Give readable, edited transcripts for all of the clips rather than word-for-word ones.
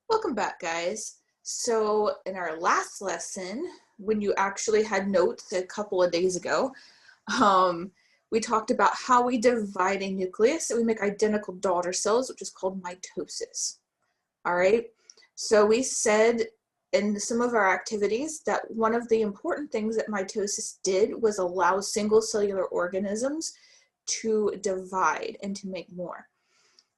Welcome back, guys. So in our last lesson, when you actually had notes a couple of days ago, we talked about how we divide a nucleus and we make identical daughter cells, which is called mitosis. All right. So we said in some of our activities that one of the important things that mitosis did was allow single cellular organisms to divide and to make more.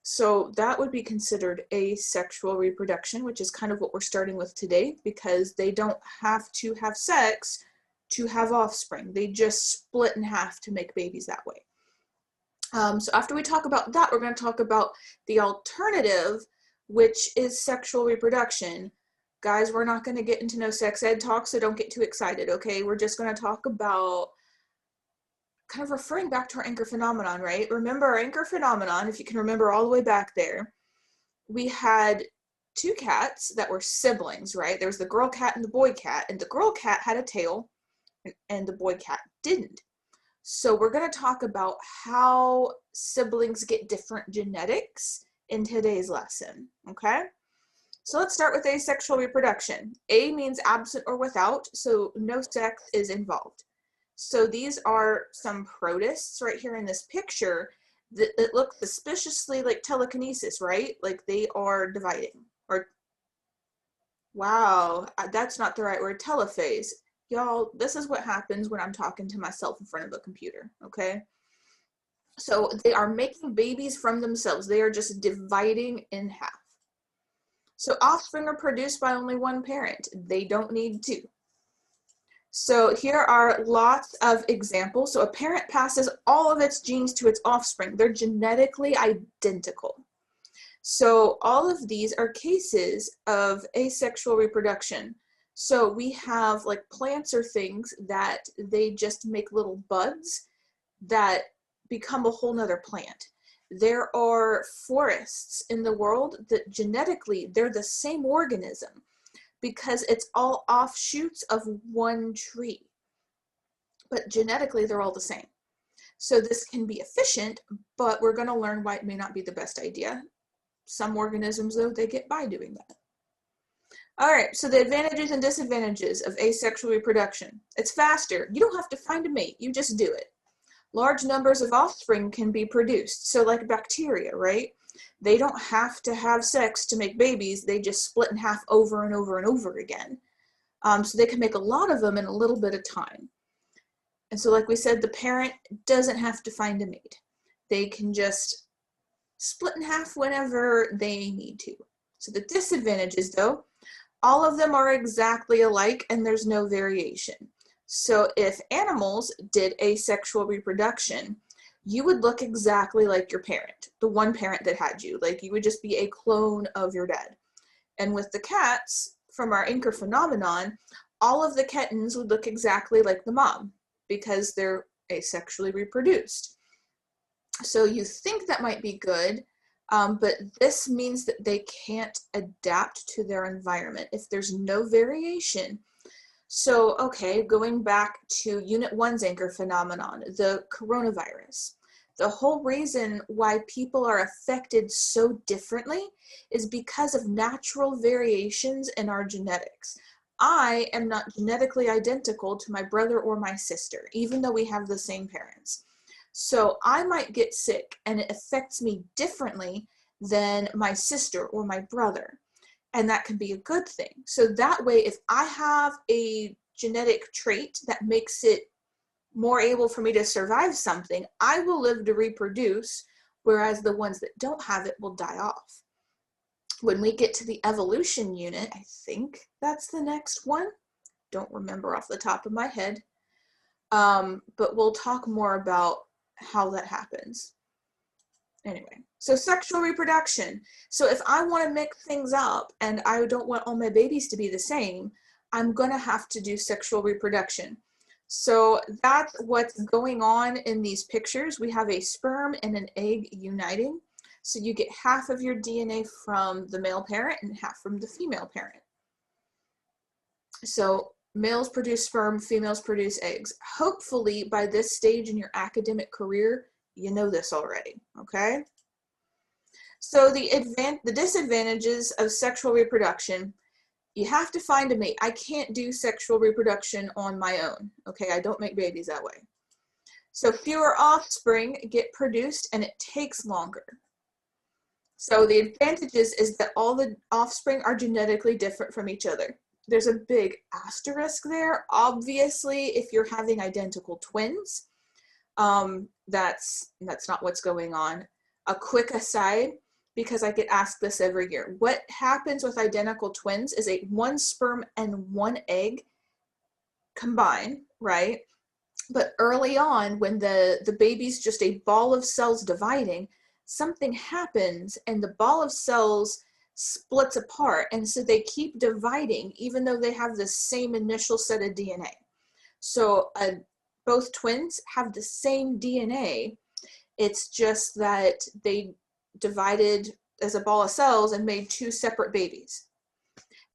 So that would be considered asexual reproduction, which is kind of what we're starting with today, because they don't have to have sex to have offspring. They just split in half to make babies that way. So after we talk about that, we're going to talk about the alternative, which is sexual reproduction. Guys, we're not going to get into no sex ed talk, so don't get too excited, okay? We're just going to talk about kind of referring back to our anchor phenomenon, right? Remember our anchor phenomenon, if you can remember all the way back there, we had two cats that were siblings, right? There was the girl cat and the boy cat, and the girl cat had a tail and the boy cat didn't. So we're going to talk about how siblings get different genetics in today's lesson, okay? So let's start with asexual reproduction. A means absent or without, so no sex is involved. So these are some protists right here in this picture that look suspiciously like telekinesis, right? Like they are dividing. Or, wow, that's not the right word, telophase. Y'all, this is what happens when I'm talking to myself in front of a computer, okay? So they are making babies from themselves. They are just dividing in half. So offspring are produced by only one parent. They don't need two. So here are lots of examples. So a parent passes all of its genes to its offspring. They're genetically identical. So all of these are cases of asexual reproduction. So we have like plants or things that they just make little buds that become a whole nother plant. There are forests in the world that genetically they're the same organism, because it's all offshoots of one tree. But genetically, they're all the same. So this can be efficient, but we're going to learn why it may not be the best idea. Some organisms, though, they get by doing that. All right, so the advantages and disadvantages of asexual reproduction. It's faster. You don't have to find a mate. You just do it. Large numbers of offspring can be produced. So like bacteria, right? They don't have to have sex to make babies. They just split in half over and over and over again. So they can make a lot of them in a little bit of time. And so like we said, the parent doesn't have to find a mate. They can just split in half whenever they need to. So the disadvantages, though, all of them are exactly alike and there's no variation. So if animals did asexual reproduction, you would look exactly like your parent, the one parent that had you. Like you would just be a clone of your dad. And with the cats, from our anchor phenomenon, all of the kittens would look exactly like the mom because they're asexually reproduced. So you think that might be good, but this means that they can't adapt to their environment if there's no variation. So, okay, going back to Unit 1's anchor phenomenon, the coronavirus. The whole reason why people are affected so differently is because of natural variations in our genetics. I am not genetically identical to my brother or my sister, even though we have the same parents. So I might get sick and it affects me differently than my sister or my brother. And that can be a good thing. So that way, if I have a genetic trait that makes it more able for me to survive something, I will live to reproduce, whereas the ones that don't have it will die off. When we get to the evolution unit, I think that's the next one. Don't remember off the top of my head. But we'll talk more about how that happens. Anyway, so sexual reproduction. So if I want to mix things up and I don't want all my babies to be the same, I'm going to have to do sexual reproduction. So that's what's going on in these pictures. We have a sperm and an egg uniting. So you get half of your DNA from the male parent and half from the female parent. So males produce sperm, females produce eggs. Hopefully by this stage in your academic career, you know this already, okay? So the disadvantages of sexual reproduction, you have to find a mate. I can't do sexual reproduction on my own, okay? I don't make babies that way. So fewer offspring get produced and it takes longer. So the advantages is that all the offspring are genetically different from each other. There's a big asterisk there. Obviously, if you're having identical twins, that's not what's going on. A quick aside, because I get asked this every year. What happens with identical twins is one sperm and one egg combine, right? But early on, when the baby's just a ball of cells dividing, something happens and the ball of cells splits apart. And so they keep dividing even though they have the same initial set of DNA. So both twins have the same DNA. It's just that they divided as a ball of cells and made two separate babies.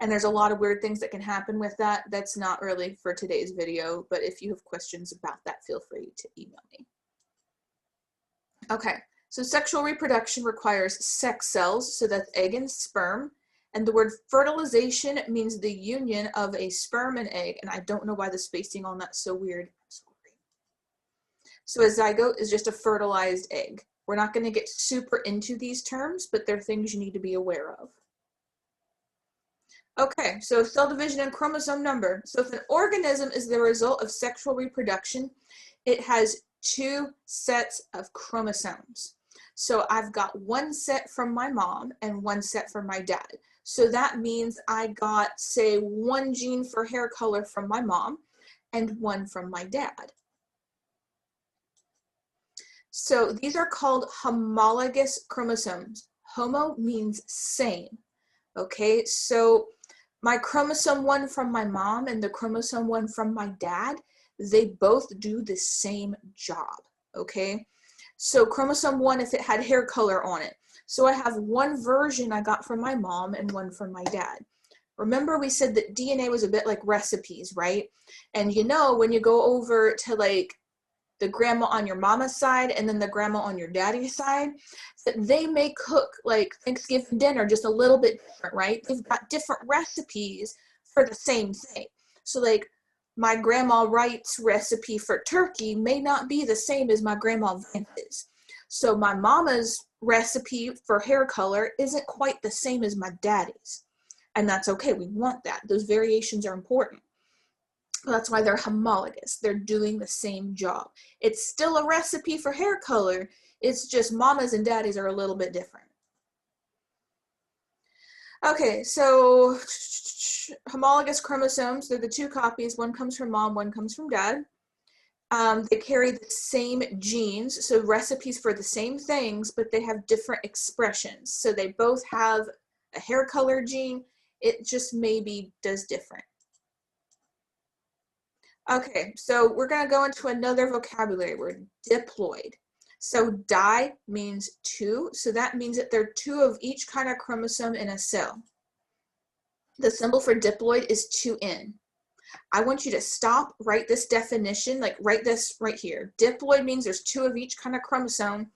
And there's a lot of weird things that can happen with that. That's not really for today's video, but if you have questions about that, feel free to email me. Okay, so sexual reproduction requires sex cells, so that's egg and sperm. And the word fertilization means the union of a sperm and egg. And I don't know why the spacing on that's so weird. So a zygote is just a fertilized egg. We're not going to get super into these terms, but they're things you need to be aware of. Okay, so cell division and chromosome number. So if an organism is the result of sexual reproduction, it has two sets of chromosomes. So I've got one set from my mom and one set from my dad. So that means I got, say, one gene for hair color from my mom and one from my dad. So these are called homologous chromosomes. Homo means same. Okay, so my chromosome 1 from my mom and the chromosome 1 from my dad, they both do the same job, okay? So chromosome 1, if it had hair color on it. So I have one version I got from my mom and one from my dad. Remember we said that DNA was a bit like recipes, right? And you know, when you go over to like the grandma on your mama's side and then the grandma on your daddy's side, that they may cook like Thanksgiving dinner just a little bit different, right? They've got different recipes for the same thing. So like my grandma Wright's recipe for turkey may not be the same as my grandma Vance's. So my mama's recipe for hair color isn't quite the same as my daddy's. And that's okay, we want that. Those variations are important. That's why they're homologous. They're doing the same job. It's still a recipe for hair color. It's just mamas and daddies are a little bit different. Okay, so homologous chromosomes, they're the two copies. One comes from mom, one comes from dad. They carry the same genes, so recipes for the same things, but they have different expressions. So they both have a hair color gene. It just maybe does different. Okay, so we're going to go into another vocabulary word, diploid. So di means two, so that means that there are two of each kind of chromosome in a cell. The symbol for diploid is 2N. I want you to stop, write this definition, like write this right here. Diploid means there's two of each kind of chromosome,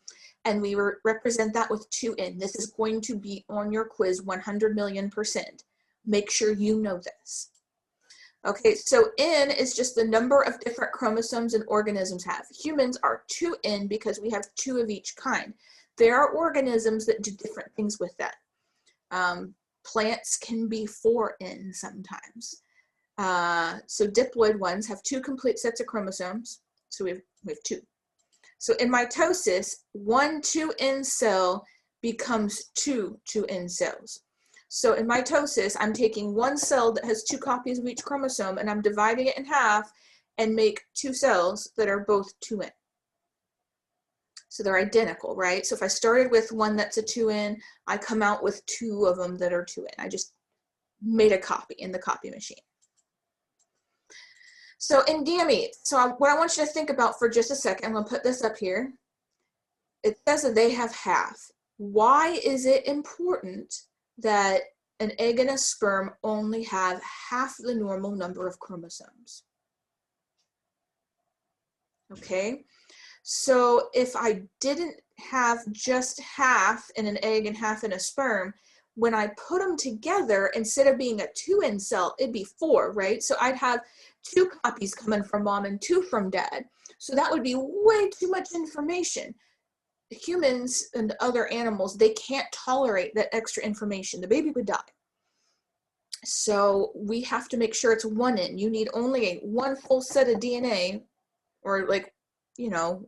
and we represent that with 2N. This is going to be on your quiz 100,000,000%. Make sure you know this. Okay, so N is just the number of different chromosomes and organisms have. Humans are 2N because we have two of each kind. There are organisms that do different things with that. Plants can be 4N sometimes. So diploid ones have two complete sets of chromosomes. So we have two. So in mitosis, one 2N cell becomes two 2N cells. So in mitosis, I'm taking one cell that has two copies of each chromosome and I'm dividing it in half and make two cells that are both 2N. So they're identical, right? So if I started with one that's a 2N, I come out with two of them that are 2N. I just made a copy in the copy machine. So in gametes, so what I want you to think about for just a second, I'm going to put this up here. It says that they have half. Why is it important that an egg and a sperm only have half the normal number of chromosomes? Okay, So if I didn't have just half in an egg and half in a sperm, when I put them together, instead of being a 2N cell, it'd be 4, right? So I'd have 2 copies coming from mom and 2 from dad. So that would be way too much information. Humans and other animals, they can't tolerate that extra information. The baby would die. So we have to make sure it's 1N. You need only one full set of DNA, or like, you know,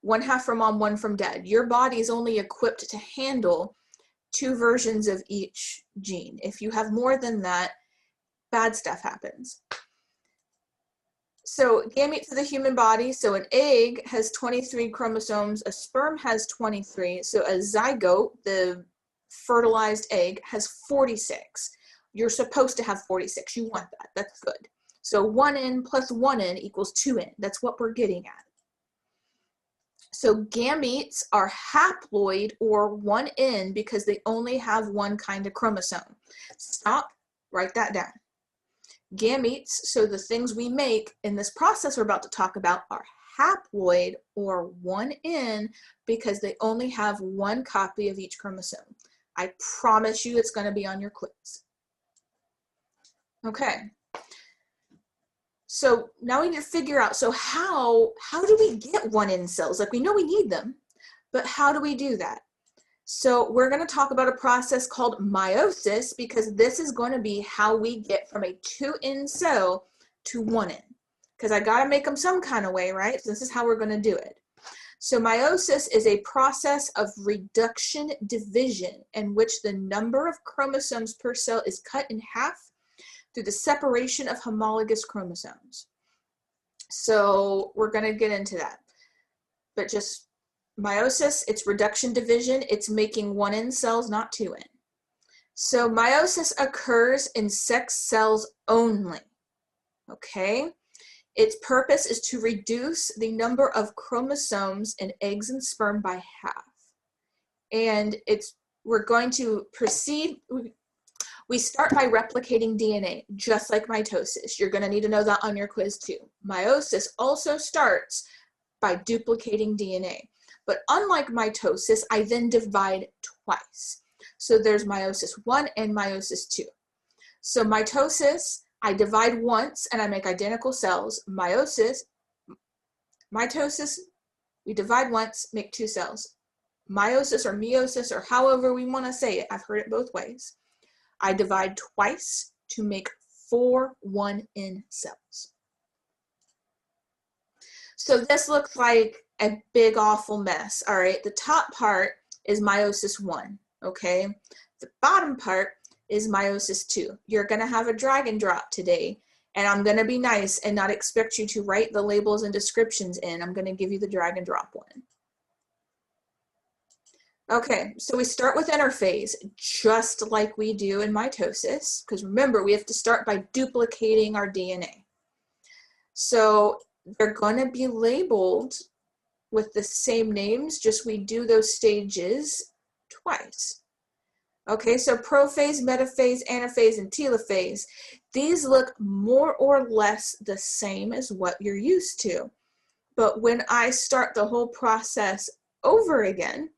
1 half from mom, 1 from dad. Your body is only equipped to handle 2 versions of each gene. If you have more than that, bad stuff happens. So gametes of the human body, so an egg has 23 chromosomes, a sperm has 23, so a zygote, the fertilized egg, has 46. You're supposed to have 46. You want that. That's good. So 1N plus 1N equals 2N. That's what we're getting at. So gametes are haploid or 1N because they only have one kind of chromosome. Stop, write that down. Gametes, so the things we make in this process we're about to talk about, are haploid or 1N because they only have one copy of each chromosome. I promise you it's going to be on your quiz. Okay. So now we need to figure out, so how do we get 1N cells? Like, we know we need them, but how do we do that? So we're going to talk about a process called meiosis, because this is going to be how we get from a 2N cell to 1N. Because I got to make them some kind of way, right? So this is how we're going to do it. So meiosis is a process of reduction division in which the number of chromosomes per cell is cut in half through the separation of homologous chromosomes. So we're going to get into that. But just meiosis, it's reduction division. It's making 1N cells, not 2N. So meiosis occurs in sex cells only. Okay? Its purpose is to reduce the number of chromosomes in eggs and sperm by half. And we're going to proceed. We start by replicating DNA, just like mitosis. You're going to need to know that on your quiz too. Meiosis also starts by duplicating DNA. But unlike mitosis, I then divide twice. So there's meiosis 1 and meiosis 2. So mitosis, I divide once and I make identical cells. Mitosis, we divide once, make 2 cells. Meiosis or meiosis, or however we want to say it, I've heard it both ways. I divide twice to make 4 1N cells. So this looks like a big awful mess. All right, the top part is meiosis 1, okay? The bottom part is meiosis 2. You're gonna have a drag and drop today, and I'm gonna be nice and not expect you to write the labels and descriptions in. I'm gonna give you the drag and drop one. Okay, so we start with interphase, just like we do in mitosis, because remember, we have to start by duplicating our DNA. So they're going to be labeled with the same names, just we do those stages twice. Okay, so prophase, metaphase, anaphase, and telophase. These look more or less the same as what you're used to. But when I start the whole process over again,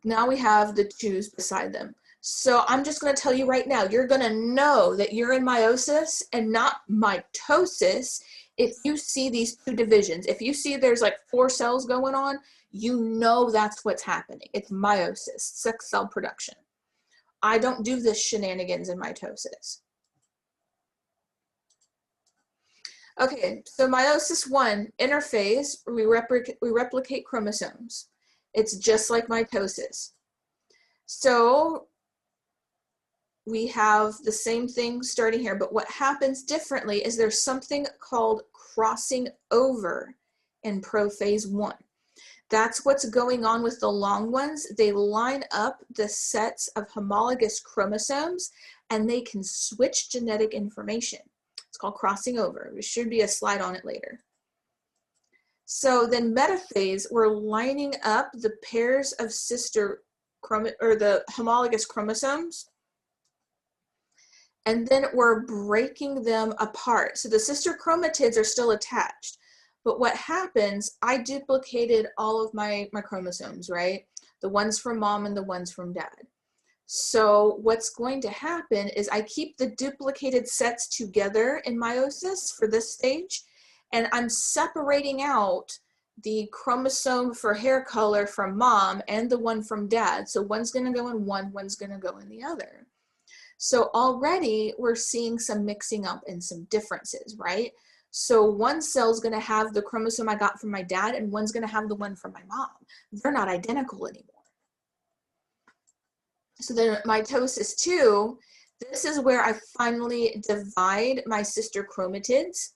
now we have the 2's beside them. So I'm just going to tell you right now, you're going to know that you're in meiosis and not mitosis if you see these 2 divisions. If you see there's like 4 cells going on, you know that's what's happening. It's meiosis, sex cell production. I don't do this shenanigans in mitosis. Okay, so meiosis 1, interphase, we replicate chromosomes. It's just like mitosis. So we have the same thing starting here, but what happens differently is there's something called crossing over in prophase 1. That's what's going on with the long ones. They line up the sets of homologous chromosomes and they can switch genetic information. It's called crossing over. There should be a slide on it later. So then metaphase, we're lining up the pairs of sister or the homologous chromosomes, and then we're breaking them apart. So the sister chromatids are still attached, But what happens, I duplicated all of my chromosomes, right? The ones from mom and the ones from dad. So what's going to happen is I keep the duplicated sets together in meiosis for this stage, and I'm separating out the chromosome for hair color from mom and the one from dad. So one's going to go in one, one's going to go in the other. So already we're seeing some mixing up and some differences, right? So one cell's going to have the chromosome I got from my dad, and one's going to have the one from my mom. They're not identical anymore. So then mitosis 2, this is where I finally divide my sister chromatids.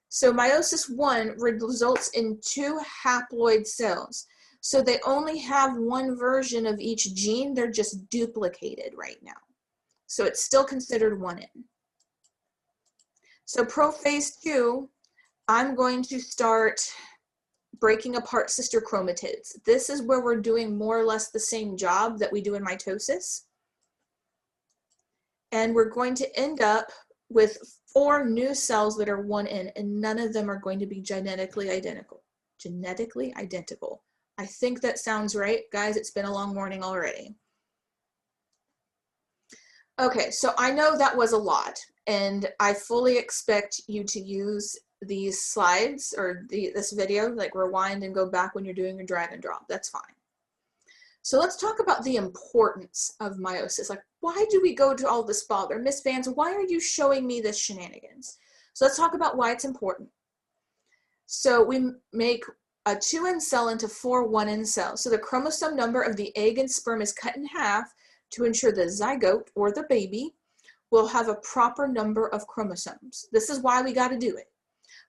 So meiosis 1 results in 2 haploid cells. So they only have one version of each gene, they're just duplicated right now. So it's still considered 1N. So prophase 2, I'm going to start breaking apart sister chromatids. This is where we're doing more or less the same job that we do in mitosis. And we're going to end up with 4 new cells that are 1N, and none of them are going to be genetically identical. Genetically identical. I think that sounds right. Guys, it's been a long morning already. Okay, so I know that was a lot, and I fully expect you to use these slides or this video, like rewind and go back when you're doing your drag and drop. That's fine. So let's talk about the importance of meiosis. Like, why do we go to all this bother? Miss Vance, why are you showing me this shenanigans? So let's talk about why it's important. So we make a 2N cell into 4 1N cells. So the chromosome number of the egg and sperm is cut in half to ensure the zygote, or the baby, will have a proper number of chromosomes. This is why we got to do it.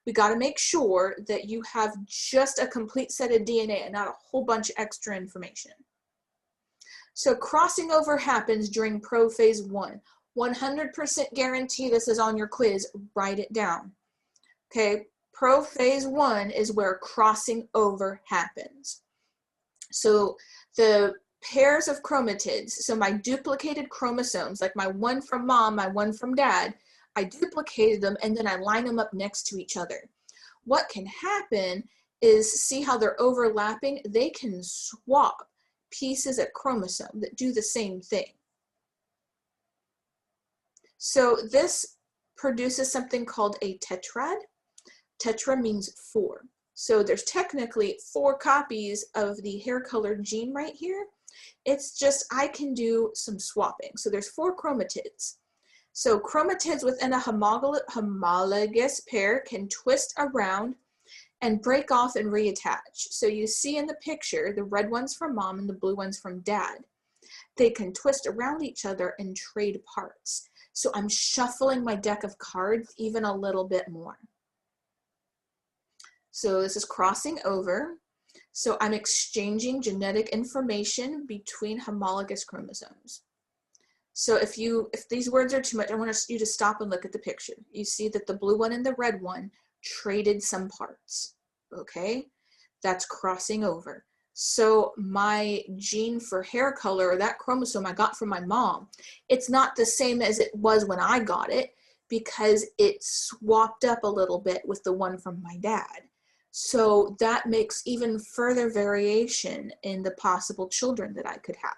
We got to make sure that you have just a complete set of DNA and not a whole bunch of extra information. So crossing over happens during prophase 1. 100% guarantee this is on your quiz. Write it down. Okay, prophase 1 is where crossing over happens. So the pairs of chromatids, so my duplicated chromosomes, like my one from mom, my one from dad, I duplicated them and then I line them up next to each other. What can happen is, see how they're overlapping? They can swap pieces of chromosome that do the same thing. So this produces something called a tetrad. Tetra means 4. So there's technically 4 copies of the hair colored gene right here. It's just I can do some swapping. So there's 4 chromatids. So chromatids within a homologous pair can twist around and break off and reattach. So you see in the picture, the red ones from mom and the blue ones from dad. They can twist around each other and trade parts. So I'm shuffling my deck of cards even a little bit more. So this is crossing over. So I'm exchanging genetic information between homologous chromosomes. So if these words are too much, I want you to stop and look at the picture. You see that the blue one and the red one traded some parts, okay? That's crossing over. So my gene for hair color, or that chromosome I got from my mom, it's not the same as it was when I got it because it swapped up a little bit with the one from my dad. So that makes even further variation in the possible children that I could have.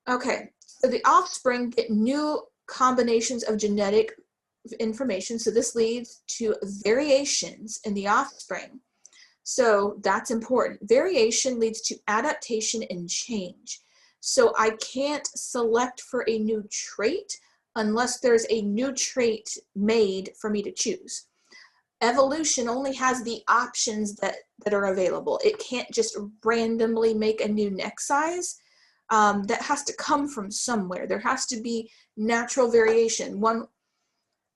Okay, so the offspring get new combinations of genetic information. So this leads to variations in the offspring. So that's important. Variation leads to adaptation and change. So I can't select for a new trait unless there's a new trait made for me to choose. Evolution only has the options that are available. It can't just randomly make a new neck size. That has to come from somewhere. There has to be natural variation.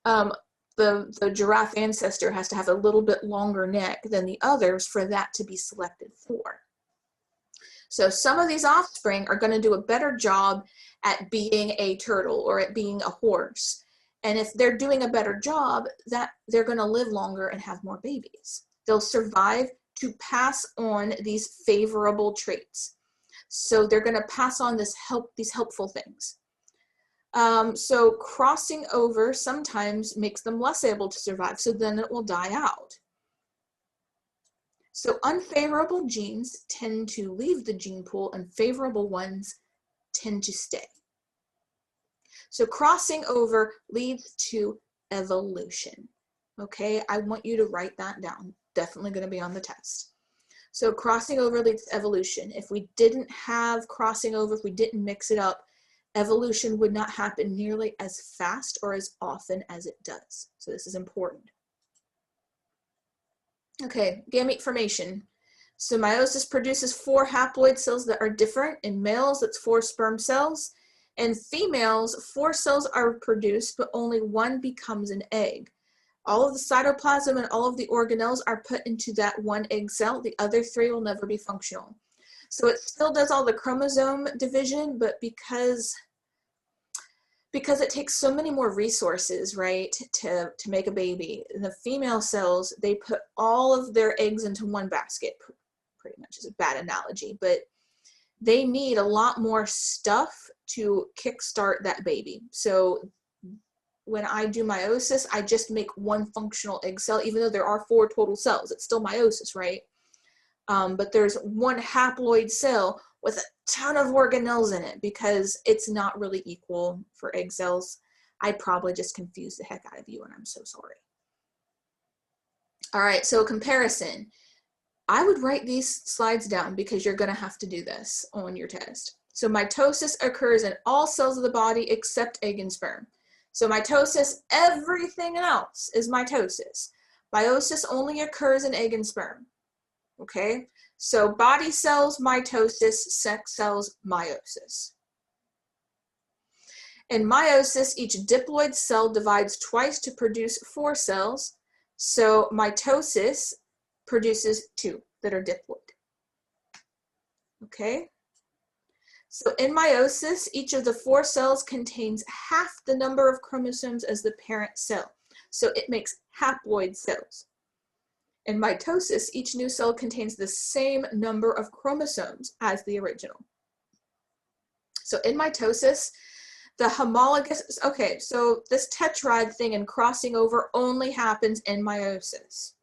The giraffe ancestor has to have a little bit longer neck than the others for that to be selected for. So some of these offspring are going to do a better job at being a turtle or at being a horse. And if they're doing a better job, that they're going to live longer and have more babies. They'll survive to pass on these favorable traits. So they're going to pass on these helpful things. So crossing over sometimes makes them less able to survive, so then it will die out. So unfavorable genes tend to leave the gene pool and favorable ones tend to stay. So crossing over leads to evolution. Okay, I want you to write that down. Definitely going to be on the test. So crossing over leads to evolution. If we didn't have crossing over, if we didn't mix it up, evolution would not happen nearly as fast or as often as it does. So this is important. Okay, gamete formation. So meiosis produces 4 haploid cells that are different. In males, that's 4 sperm cells. In females, 4 cells are produced, but only 1 becomes an egg. All of the cytoplasm and all of the organelles are put into that 1 egg cell. The other 3 will never be functional. So it still does all the chromosome division, but because it takes so many more resources, right, to make a baby, the female cells, they put all of their eggs into 1 basket, pretty much is a bad analogy, but they need a lot more stuff to kickstart that baby. So when I do meiosis, I just make 1 functional egg cell, even though there are 4 total cells. It's still meiosis, right? But there's 1 haploid cell with a ton of organelles in it because it's not really equal for egg cells. I probably just confused the heck out of you, and I'm so sorry. All right, so comparison. I would write these slides down because you're going to have to do this on your test. So mitosis occurs in all cells of the body except egg and sperm. So mitosis, everything else is mitosis. Meiosis only occurs in egg and sperm. Okay, so body cells, mitosis, sex cells, meiosis. In meiosis, each diploid cell divides twice to produce 4 cells. So mitosis produces 2 that are diploid. Okay, so in meiosis, each of the 4 cells contains half the number of chromosomes as the parent cell. So it makes haploid cells. In mitosis, each new cell contains the same number of chromosomes as the original. So in mitosis, the homologous, okay, so this tetrad thing and crossing over only happens in meiosis.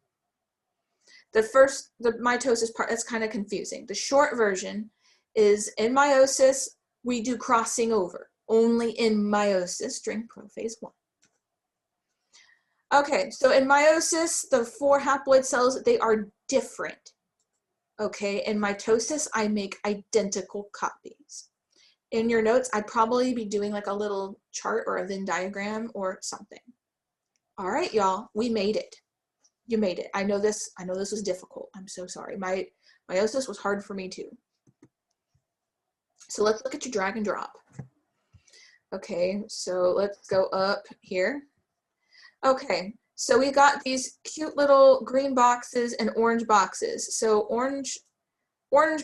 The mitosis part, that's kind of confusing. The short version is in meiosis, we do crossing over, only in meiosis during prophase 1. Okay, so in meiosis, the 4 haploid cells, they are different. Okay, in mitosis, I make identical copies. In your notes, I'd probably be doing like a little chart or a Venn diagram or something. All right, y'all, we made it. You made it. I know this was difficult. I'm so sorry. Meiosis was hard for me too. So let's look at your drag and drop. Okay, so let's go up here. Okay, so we got these cute little green boxes and orange boxes. So orange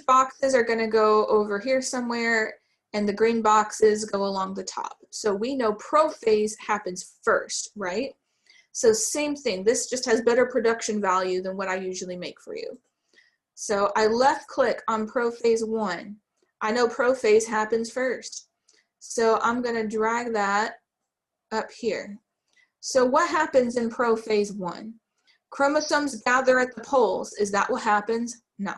boxes are gonna go over here somewhere, and the green boxes go along the top. So we know prophase happens first, right? So same thing, this just has better production value than what I usually make for you. So I left click on prophase 1. I know prophase happens first. So I'm gonna drag that up here. So what happens in prophase 1? Chromosomes gather at the poles. Is that what happens? No.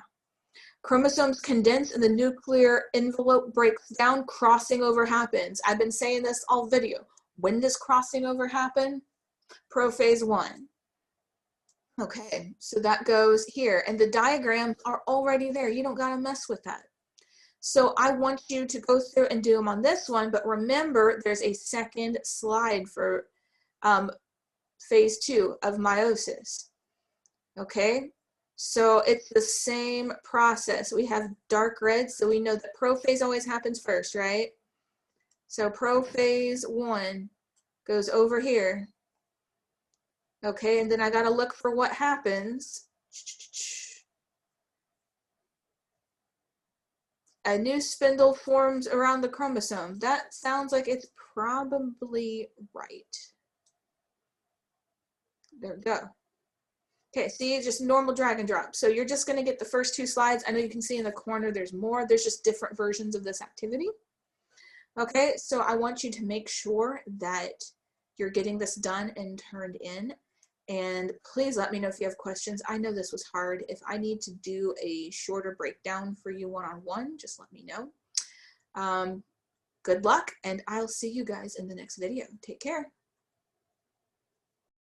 Chromosomes condense and the nuclear envelope breaks down, crossing over happens. I've been saying this all video. When does crossing over happen? Prophase 1. Okay, so that goes here, and the diagrams are already there. You don't gotta mess with that. So I want you to go through and do them on this one, but remember there's a second slide for phase 2 of meiosis. Okay, so it's the same process. We have dark red, so we know that prophase always happens first, right? So prophase 1 goes over here. Okay, and then I gotta look for what happens. A new spindle forms around the chromosome. That sounds like it's probably right. There we go. Okay, see, just normal drag and drop. So you're just gonna get the first 2 slides. I know you can see in the corner there's more. There's just different versions of this activity. Okay, so I want you to make sure that you're getting this done and turned in. And please let me know if you have questions. I know this was hard. If I need to do a shorter breakdown for you one-on-one, just let me know. Good luck, and I'll see you guys in the next video. Take care.